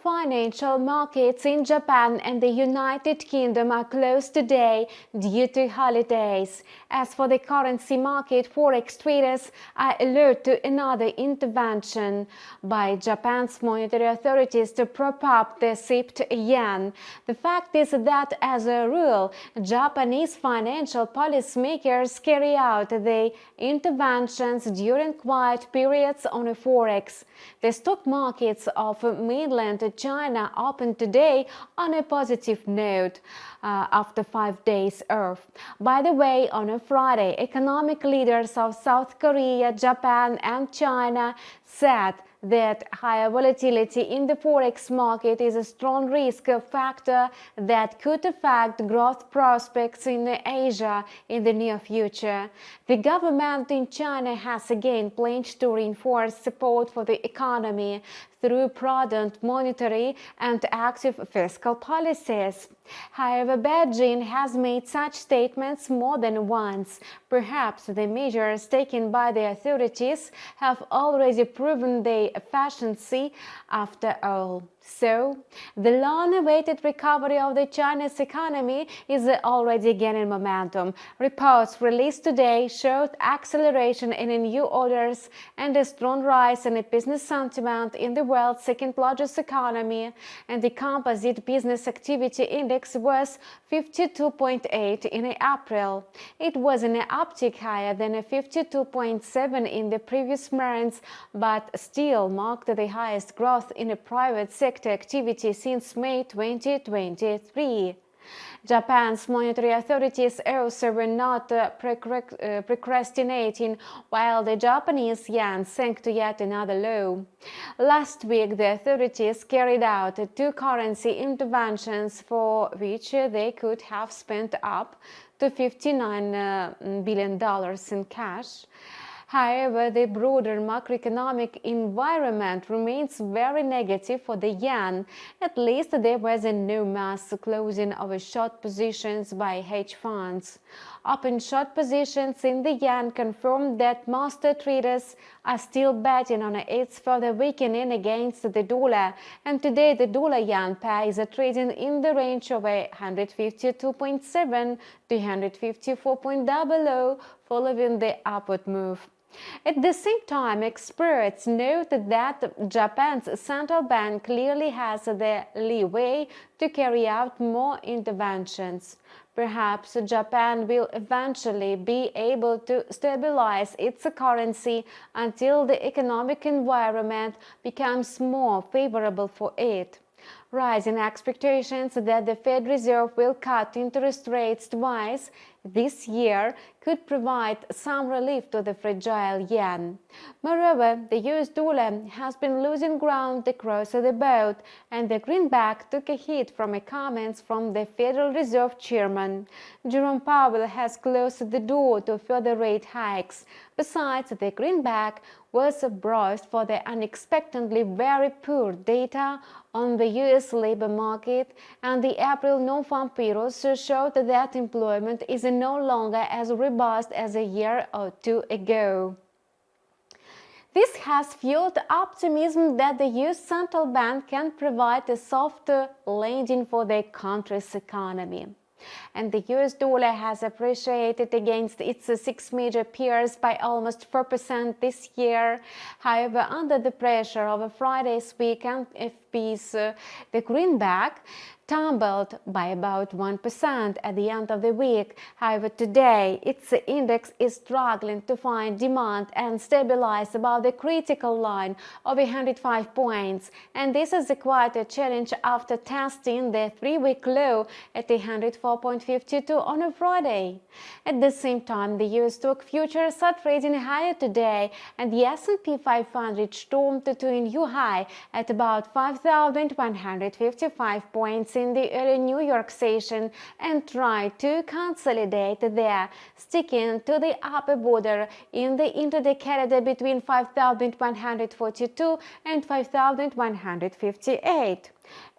Financial markets in Japan and the United Kingdom are closed today due to holidays. As for the currency market, Forex traders are alert to another intervention by Japan's monetary authorities to prop up the sapped yen. The fact is that, as a rule, Japanese financial policymakers carry out their interventions during quiet periods on Forex. The stock markets of mainland China opened today on a positive note after 5 days off. By the way, on a Friday, economic leaders of South Korea, Japan, and China said that higher volatility in the Forex market is a strong risk factor that could affect growth prospects in Asia in the near future. The government in China has again pledged to reinforce support for the economy through prudent monetary and active fiscal policies. However, Beijing has made such statements more than once. Perhaps the measures taken by the authorities have already proven their efficiency after all. So, the long-awaited recovery of the Chinese economy is already gaining momentum. Reports released today showed acceleration in new orders and a strong rise in business sentiment in the world's second-largest economy, and the composite business activity index was 52.8 in April. It was an uptick higher than a 52.7 in the previous months, but still marked the highest growth in a private sector activity since May 2023. Japan's monetary authorities also were not procrastinating while the Japanese yen sank to yet another low. Last week, the authorities carried out 2 currency interventions for which they could have spent up to $59 billion in cash. However, the broader macroeconomic environment remains very negative for the yen. At least there was no mass closing of short positions by hedge funds. Open short positions in the yen confirm that most traders are still betting on its further weakening against the dollar, and today the dollar-yen pair is trading in the range of 152.7 to 154.00 following the upward move. At the same time, experts note that Japan's central bank clearly has the leeway to carry out more interventions. Perhaps Japan will eventually be able to stabilize its currency until the economic environment becomes more favorable for it. Rising expectations that the Fed Reserve will cut interest rates twice this year could provide some relief to the fragile yen. Moreover, the US dollar has been losing ground across the board, and the greenback took a hit from comments from the Federal Reserve Chairman. Jerome Powell has closed the door to further rate hikes. Besides, the greenback was braced for the unexpectedly very poor data on the US labor market, and the April non-farm payrolls showed that employment is no longer as robust as a year or two ago. This has fueled optimism that the US Central Bank can provide a softer landing for the country's economy. And the US dollar has appreciated against its 6 major peers by almost 4% this year. However, under the pressure of Friday's weekend FP's the greenback tumbled by about 1% at the end of the week. However, today its index is struggling to find demand and stabilize above the critical line of 105 points, and this is quite a challenge after testing the 3-week low at 104.52 on a Friday. At the same time, the US stock futures are trading higher today, and the S&P 500 stormed to a new high at about 5,155 points in the early New York session and tried to consolidate there, sticking to the upper border in the intraday corridor between 5,142 and 5,158.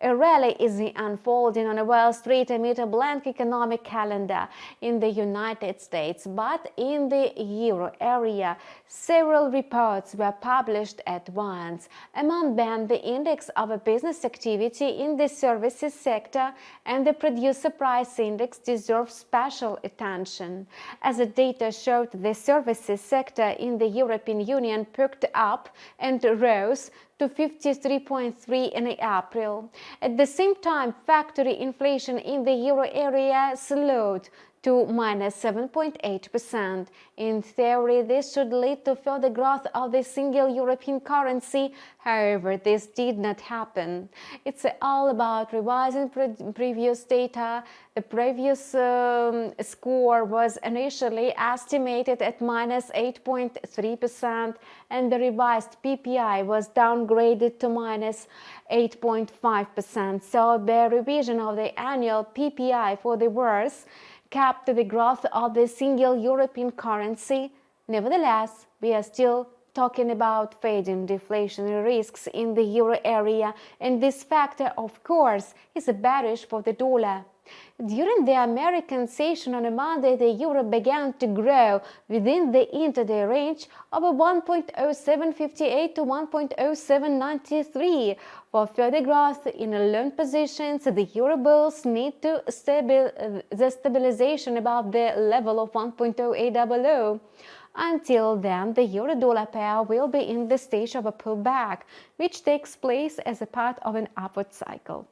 A rally is unfolding on Wall Street amid a blank economic calendar in the United States, but in the euro area, several reports were published at once. Among them, the index of business activity in the services sector and the producer price index deserve special attention. As the data showed, the services sector in the European Union perked up and rose to 53.3 in April. At the same time, factory inflation in the euro area slowed to minus 7.8%. In theory, this should lead to further growth of the single European currency. However, this did not happen. It's all about revising previous data. The previous score was initially estimated at minus 8.3%, and the revised PPI was downgraded to minus 8.5%. So the revision of the annual PPI for the worse capped the growth of the single European currency. Nevertheless, we are still talking about fading deflationary risks in the euro area, and this factor, of course, is bearish for the dollar. During the American session on a Monday, the euro began to grow within the intraday range of 1.0758 to 1.0793. For further growth in long positions, the euro bulls need to the stabilization above the level of 1.0800. Until then, the euro-dollar pair will be in the stage of a pullback, which takes place as a part of an upward cycle.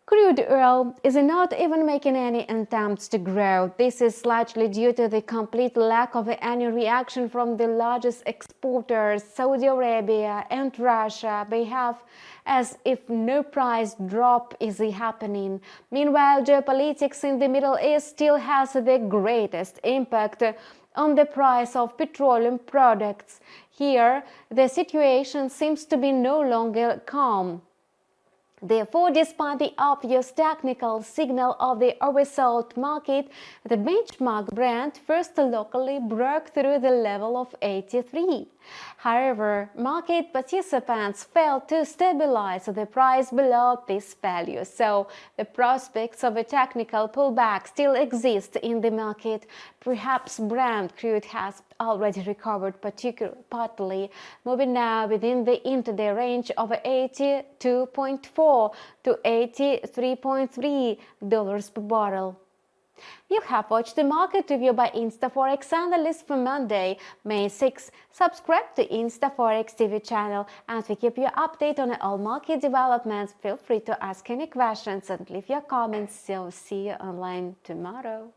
Crude oil is not even making any attempts to grow. This is largely due to the complete lack of any reaction from the largest exporters, Saudi Arabia and Russia, behave as if no price drop is happening. Meanwhile, geopolitics in the Middle East still has the greatest impact on the price of petroleum products. Here, the situation seems to be no longer calm. Therefore, despite the obvious technical signal of the oversold market, the benchmark Brent first locally broke through the level of 83. However, market participants failed to stabilize the price below this value, so the prospects of a technical pullback still exist in the market. Perhaps Brent crude has already recovered partly, moving now within the intraday range of $82.4 to $83.3 per barrel. You have watched the market review by InstaForex analyst for Monday, May 6. Subscribe to InstaForex TV channel and we keep you updated on all market developments. Feel free to ask any questions and leave your comments. So see you online tomorrow.